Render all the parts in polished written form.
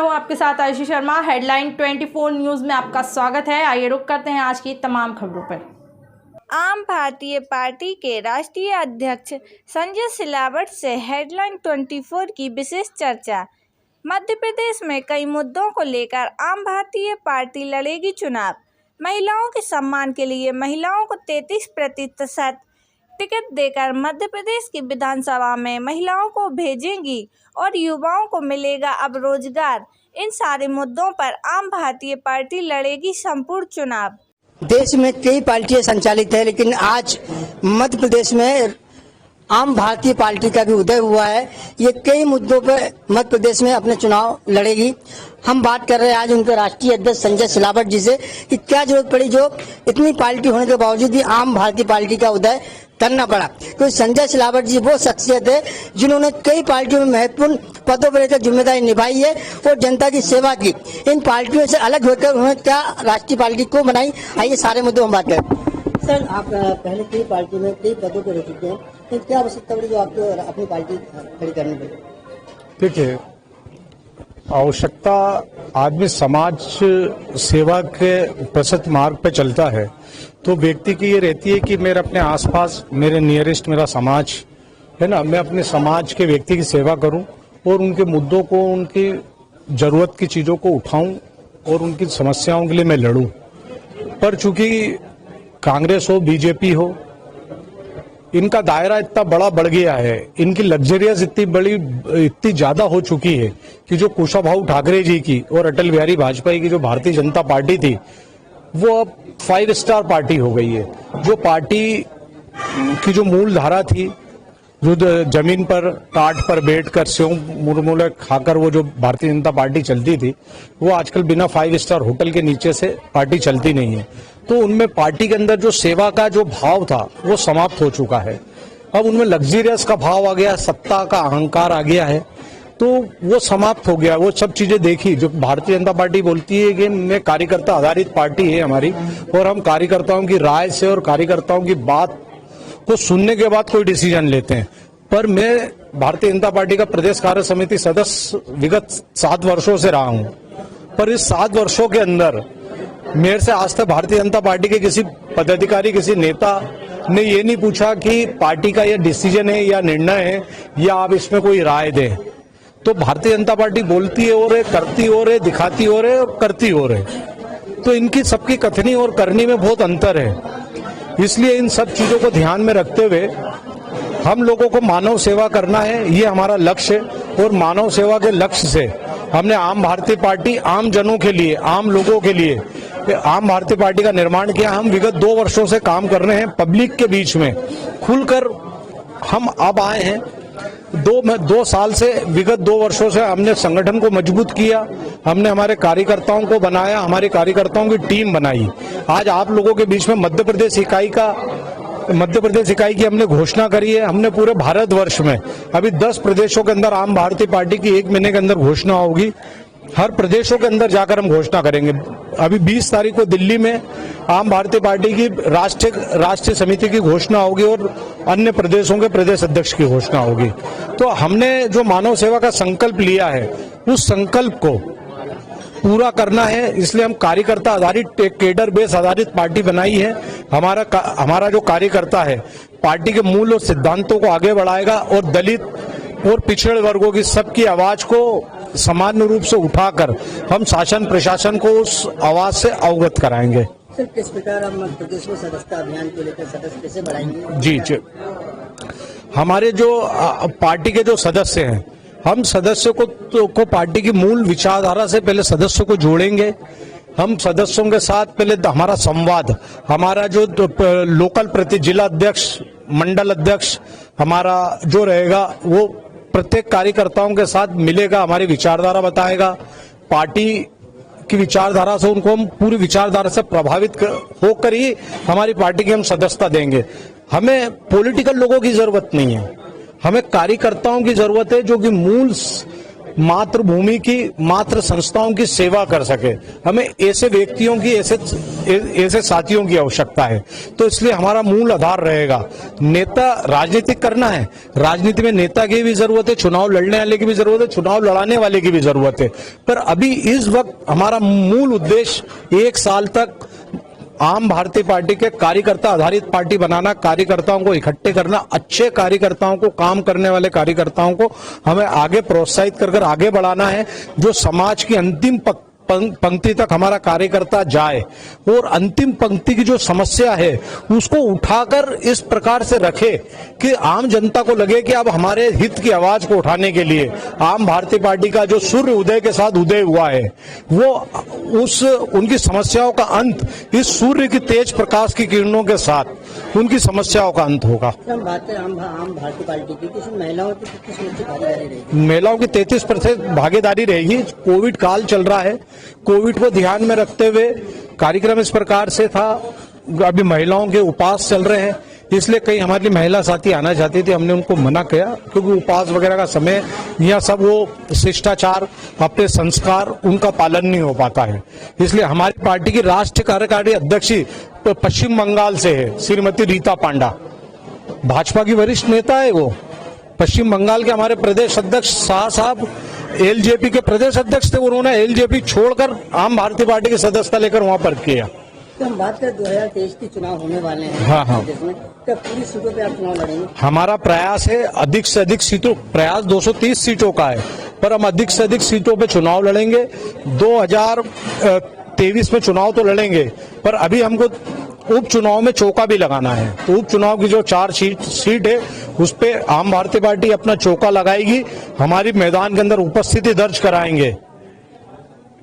हूं आपके साथ आयुषी शर्मा। हेडलाइन 24 न्यूज़ में आपका स्वागत है। आइए रुक करते हैं आज की तमाम खबरों पर। आम भारतीय पार्टी के राष्ट्रीय अध्यक्ष संजय सिलावट से हेडलाइन 24 की विशेष चर्चा। मध्य प्रदेश में कई मुद्दों को लेकर आम भारतीय पार्टी लड़ेगी चुनाव। महिलाओं के सम्मान के लिए महिलाओं को 33% टिकट देकर मध्य प्रदेश की विधानसभा में महिलाओं को भेजेंगी और युवाओं को मिलेगा अब रोजगार। इन सारे मुद्दों पर आम भारतीय पार्टी लड़ेगी संपूर्ण चुनाव। देश में कई पार्टियां संचालित है, लेकिन आज मध्य प्रदेश में आम भारतीय पार्टी का भी उदय हुआ है। ये कई मुद्दों पर मध्य प्रदेश में अपने चुनाव लड़ेगी। हम बात कर रहे हैं आज उनके राष्ट्रीय अध्यक्ष संजय सिलावट जी से कि क्या जरूरत पड़ी जो इतनी पार्टी होने के बावजूद भी आम भारतीय पार्टी का उदय करना पड़ा। तो संजय सिलावट जी वो शख्सियत है जिन्होंने कई पार्टियों में महत्वपूर्ण पदों पर रहकर जिम्मेदारी निभाई है और जनता की सेवा की। इन पार्टियों से अलग होकर उन्होंने क्या राष्ट्रीय पार्टी को बनाई, आइए सारे मुद्दों हम बात करें। सर, आप पहले कई पार्टी में कई पदों पर रह चुके हैं, तो क्या आवश्यकता पड़ी जो आपको अपनी पार्टी खड़ी करनी पड़ी? देखिए, आवश्यकता आदमी समाज सेवा के प्रशस्त मार्ग पे चलता है तो व्यक्ति की ये रहती है कि मेरे अपने आसपास मेरे नियरेस्ट मेरा समाज है ना, मैं अपने समाज के व्यक्ति की सेवा करूं और उनके मुद्दों को, उनकी जरूरत की चीजों को उठाऊं और उनकी समस्याओं के लिए मैं लड़ूं। पर चूंकि कांग्रेस हो, बीजेपी हो, इनका दायरा इतना बड़ा बढ़ गया है, इनकी लग्जरियस इतनी ज्यादा हो चुकी है कि जो कुशाभाऊ ठाकरे जी की और अटल बिहारी वाजपेयी की जो भारतीय जनता पार्टी थी वो अब 5 स्टार पार्टी हो गई है। जो पार्टी की जो मूल धारा थी, जो जमीन पर टाट पर बैठकर सेव मुरमुरे खाकर वो जो भारतीय जनता पार्टी चलती थी, वो आजकल बिना 5 स्टार होटल के नीचे से पार्टी चलती नहीं है। तो उनमें पार्टी के अंदर जो सेवा का जो भाव था वो समाप्त हो चुका है। अब उनमें लग्जरियस का भाव आ गया, सत्ता का अहंकार आ गया है, तो वो समाप्त हो गया। वो सब चीजें देखी जो भारतीय जनता पार्टी बोलती है कि मैं कार्यकर्ता आधारित पार्टी है हमारी, और हम कार्यकर्ताओं की राय से और कार्यकर्ताओं की बात को सुनने के बाद कोई डिसीजन लेते हैं। पर मैं भारतीय जनता पार्टी का प्रदेश कार्य समिति सदस्य विगत 7 वर्षों से रहा हूं, पर इस 7 वर्षों के अंदर मेरे से आज तक भारतीय जनता पार्टी के किसी पदाधिकारी, किसी नेता ने ये नहीं पूछा कि पार्टी का ये डिसीजन है या निर्णय है या आप इसमें कोई राय दें। तो भारतीय जनता पार्टी बोलती और है, करती और है, दिखाती और है और करती और है। तो इनकी सबकी कथनी और करनी में बहुत अंतर है। इसलिए इन सब चीजों को ध्यान में रखते हुए हम लोगों को मानव सेवा करना है, ये हमारा लक्ष्य है। और मानव सेवा के लक्ष्य से हमने आम भारतीय पार्टी आम जनों के लिए, आम लोगों के लिए आम भारतीय पार्टी का निर्माण किया। हम विगत 2 वर्षों से काम कर रहे हैं पब्लिक के बीच में खुलकर। हम अब आए हैं 2 साल से, विगत 2 वर्षों से हमने संगठन को मजबूत किया, हमने हमारे कार्यकर्ताओं को बनाया, हमारे कार्यकर्ताओं की टीम बनाई। आज आप लोगों के बीच में मध्य प्रदेश इकाई की हमने घोषणा करी है। हमने पूरे भारतवर्ष में अभी 10 प्रदेशों के अंदर आम भारतीय पार्टी की 1 महीने के अंदर घोषणा होगी। हर प्रदेशों के अंदर जाकर हम घोषणा करेंगे। अभी 20 तारीख को दिल्ली में आम भारतीय पार्टी की राष्ट्रीय समिति की घोषणा होगी और अन्य प्रदेशों के प्रदेश अध्यक्ष की घोषणा होगी। तो हमने जो मानव सेवा का संकल्प लिया है उस संकल्प को पूरा करना है, इसलिए हम कार्यकर्ता आधारित, केडर बेस आधारित पार्टी बनाई है। हमारा जो कार्यकर्ता है पार्टी के मूल और सिद्धांतों को आगे बढ़ाएगा और दलित और पिछड़े वर्गों की सबकी आवाज को सामान्य रूप से उठाकर हम शासन प्रशासन को उस आवाज से अवगत कराएंगे। सर, किस प्रकार हम मध्य प्रदेश में सदस्यता अभियान को लेकर सदस्य कैसे बढ़ाएंगे? जी, हमारे जो पार्टी के जो सदस्य हैं, हम सदस्यों को पार्टी की मूल विचारधारा से पहले सदस्यों को जोड़ेंगे। हम सदस्यों के साथ पहले हमारा संवाद, हमारा जो लोकल जिला अध्यक्ष, मंडल अध्यक्ष हमारा जो रहेगा वो प्रत्येक कार्यकर्ताओं के साथ मिलेगा, हमारी विचारधारा बताएगा। पार्टी की विचारधारा से उनको हम पूरी विचारधारा से प्रभावित होकर ही हमारी पार्टी की हम सदस्यता देंगे। हमें पॉलिटिकल लोगों की जरूरत नहीं है, हमें कार्यकर्ताओं की जरूरत है जो कि मूल मातृभूमि की, मातृ संस्थाओं की सेवा कर सके। हमें ऐसे व्यक्तियों की, ऐसे साथियों की आवश्यकता है। तो इसलिए हमारा मूल आधार रहेगा, नेता राजनीति करना है, राजनीति में नेता की भी जरूरत है, चुनाव लड़ने वाले की भी जरूरत है, चुनाव लड़ाने वाले की भी जरूरत है। पर अभी इस वक्त हमारा मूल उद्देश्य 1 साल तक आम भारतीय पार्टी के कार्यकर्ता आधारित पार्टी बनाना, कार्यकर्ताओं को इकट्ठे करना, अच्छे कार्यकर्ताओं को, काम करने वाले कार्यकर्ताओं को हमें आगे प्रोत्साहित कर आगे बढ़ाना है, जो समाज की अंतिम पंक्ति तक हमारा कार्यकर्ता जाए और अंतिम पंक्ति की जो समस्या है उसको उठाकर इस प्रकार से रखे कि आम जनता को लगे कि अब हमारे हित की आवाज को उठाने के लिए आम भारतीय पार्टी का जो सूर्य उदय के साथ उदय हुआ है वो उनकी समस्याओं का अंत इस सूर्य की तेज प्रकाश की किरणों के साथ उनकी समस्याओं का अंत होगा। हम बात करें आम भारतीय पार्टी की, किसी महिलाओं की कितनी भागीदारी रहेगी? महिलाओं की 33% भागीदारी रहेगी। कोविड काल चल रहा है, कोविड को ध्यान में रखते हुए कार्यक्रम इस प्रकार से था। अभी महिलाओं के उपवास चल रहे हैं, इसलिए कई हमारी महिला साथी आना चाहती थी, हमने उनको मना किया क्योंकि उपवास वगैरह का समय यह सब वो शिष्टाचार, अपने संस्कार, उनका पालन नहीं हो पाता है। इसलिए हमारी पार्टी की राष्ट्रीय कार्यकारी अध्यक्ष पश्चिम बंगाल से है, श्रीमती रीता पांडा, भाजपा की वरिष्ठ नेता है वो। पश्चिम बंगाल के हमारे प्रदेश अध्यक्ष शाह साहब एलजेपी के प्रदेश अध्यक्ष थे, उन्होंने एलजेपी छोड़कर आम भारतीय पार्टी की सदस्यता लेकर वहां पर किया। तो हम बात करें 2023 के चुनाव होने वाले हैं, हाँ। तो पूरी सीटों पे आप चुनाव लड़ेंगे? हमारा प्रयास है अधिक से अधिक सीटों, प्रयास 230 सीटों का है, पर हम अधिक से अधिक सीटों पे चुनाव लड़ेंगे। 2023 में चुनाव तो लड़ेंगे, पर अभी हमको उपचुनाव में चौका भी लगाना है। उपचुनाव की जो 4 सीट है उस पे आम भारतीय पार्टी अपना चौका लगाएगी, हमारी मैदान के अंदर उपस्थिति दर्ज कराएंगे।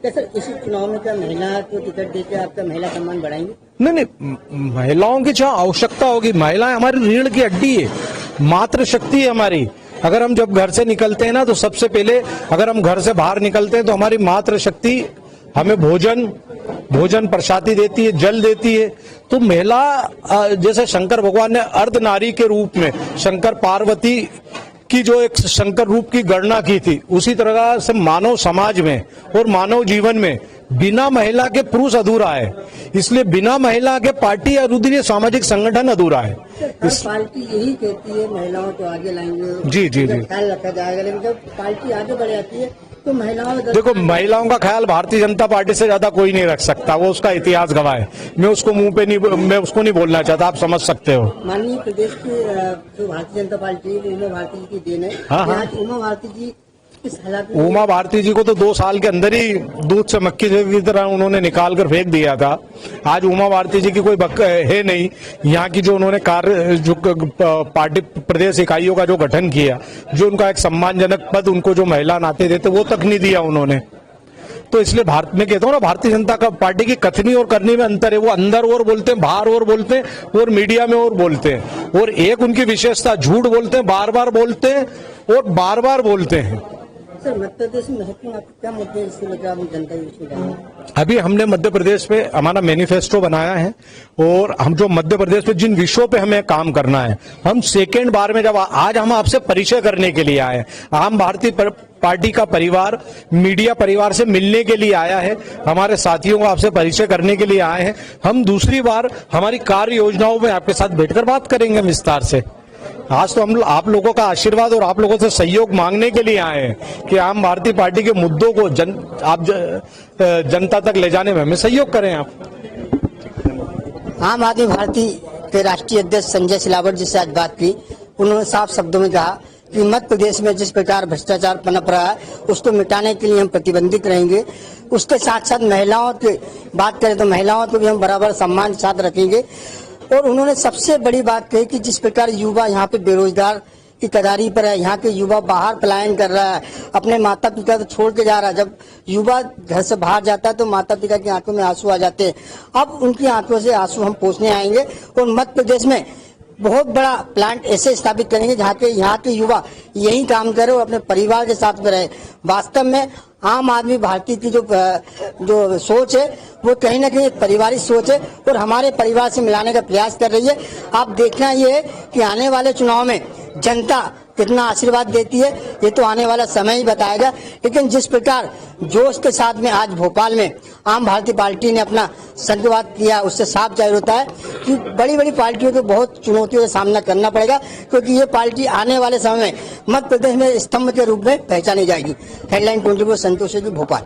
क्या सर इसी चुनाव में क्या महिला को टिकट देकर आपका महिला सम्मान बढ़ाएंगे? नहीं, महिलाओं की जहाँ आवश्यकता होगी, महिलाएं हमारी रीढ़ की हड्डी है, मातृशक्ति है हमारी। अगर हम जब घर से निकलते हैं ना, तो सबसे पहले अगर हम घर से बाहर निकलते हैं तो हमारी मातृशक्ति हमें भोजन प्रसादी देती है, जल देती है। तो महिला, जैसे शंकर भगवान ने अर्धनारी के रूप में शंकर पार्वती की जो एक शंकर रूप की गणना की थी, उसी तरह से मानव समाज में और मानव जीवन में बिना महिला के पुरुष अधूरा है। इसलिए बिना महिला के पार्टी अधूरी, सामाजिक संगठन अधूरा है। इस पार्टी यही कहती है महिलाओं को आगे लाएंगे, जी। ख्याल रखा जाएगा, लेकिन जब पार्टी आगे बढ़ जाती है तो महिलाओं, देखो, महिलाओं का ख्याल भारतीय जनता पार्टी से ज्यादा कोई नहीं रख सकता, वो उसका इतिहास गवाह है। मैं उसको मुंह पे नहीं, मैं उसको नहीं बोलना चाहता, आप समझ सकते हो। माननीय प्रदेश की जो भारतीय जनता पार्टी है, उमा भारती जी की देन है। हाँ। उमा भारती जी किस हालात में? उमा भारती जी को तो 2 साल के अंदर ही दूध से मक्खी की तरह उन्होंने निकाल कर फेंक दिया था। आज उमा भारती जी की कोई है नहीं। यहाँ की जो उन्होंने जो पार्टी प्रदेश इकाइयों का जो गठन किया, जो उनका एक सम्मानजनक पद उनको जो महिला नाते देते, वो तक नहीं दिया उन्होंने। तो इसलिए मैं कहता हूँ ना, भारतीय जनता का पार्टी की कथनी और करनी में अंतर है। वो अंदर और बोलते हैं, बाहर और बोलते हैं, और मीडिया में और बोलते हैं। और एक उनकी विशेषता, झूठ बोलते हैं, बार बार बोलते हैं और बार बार बोलते हैं। सर, मध्य प्रदेश में महत्वपूर्ण आपको क्या मुद्दे हैं जिससे लेकर आप जनता के बीच में जाएंगे? अभी हमने मध्य प्रदेश में हमारा मैनिफेस्टो बनाया है, और हम जो मध्य प्रदेश में जिन विषयों पे हमें काम करना है, हम सेकेंड बार में जब आज हम आपसे परिचय करने के लिए आए, आम भारतीय पार्टी का परिवार मीडिया परिवार से मिलने के लिए आया है, हमारे साथियों को आपसे परिचय करने के लिए आए हैं। हम दूसरी बार हमारी कार्य योजनाओं में आपके साथ बैठकर बात करेंगे विस्तार से। आज तो हम आप लोगों का आशीर्वाद और आप लोगों से सहयोग मांगने के लिए आए हैं कि आम भारतीय पार्टी के मुद्दों को जनता तक ले जाने में हमें सहयोग करें आप। आम आदमी पार्टी के राष्ट्रीय अध्यक्ष संजय सिलावट जी से आज बात की। उन्होंने साफ शब्दों में कहा कि मध्य प्रदेश में जिस प्रकार भ्रष्टाचार पनप रहा है, उसको मिटाने के लिए हम प्रतिबंधित रहेंगे। उसके साथ साथ महिलाओं की बात करें तो महिलाओं को भी हम बराबर सम्मान के साथ रखेंगे। और उन्होंने सबसे बड़ी बात कही कि जिस प्रकार युवा यहाँ पे बेरोजगार की कगारी पर है, यहाँ के युवा बाहर पलायन कर रहा है, अपने माता पिता को छोड़ के जा रहा है। जब युवा घर से बाहर जाता है तो माता पिता की आंखों में आंसू आ जाते हैं। अब उनकी आंखों से आंसू हम पोंछने आएंगे और मध्य प्रदेश में बहुत बड़ा प्लांट ऐसे स्थापित करेंगे जहाँ के यहाँ के युवा यही काम करे और अपने परिवार के साथ में रहे। वास्तव में आम आदमी पार्टी की जो सोच है वो कहीं ना कहीं एक पारिवारिक सोच है और हमारे परिवार से मिलाने का प्रयास कर रही है। आप देखना ये है कि आने वाले चुनाव में जनता कितना आशीर्वाद देती है ये तो आने वाला समय ही बताएगा। लेकिन जिस प्रकार जोश के साथ में आज भोपाल में आम भारतीय पार्टी ने अपना संजवाद किया, उससे साफ जाहिर होता है कि बड़ी बड़ी पार्टियों को बहुत चुनौतियों का सामना करना पड़ेगा, क्योंकि ये पार्टी आने वाले समय में मध्य प्रदेश में स्तंभ के रूप में पहचानी जाएगी। हेडलाइन 24 संतोष जी, भोपाल।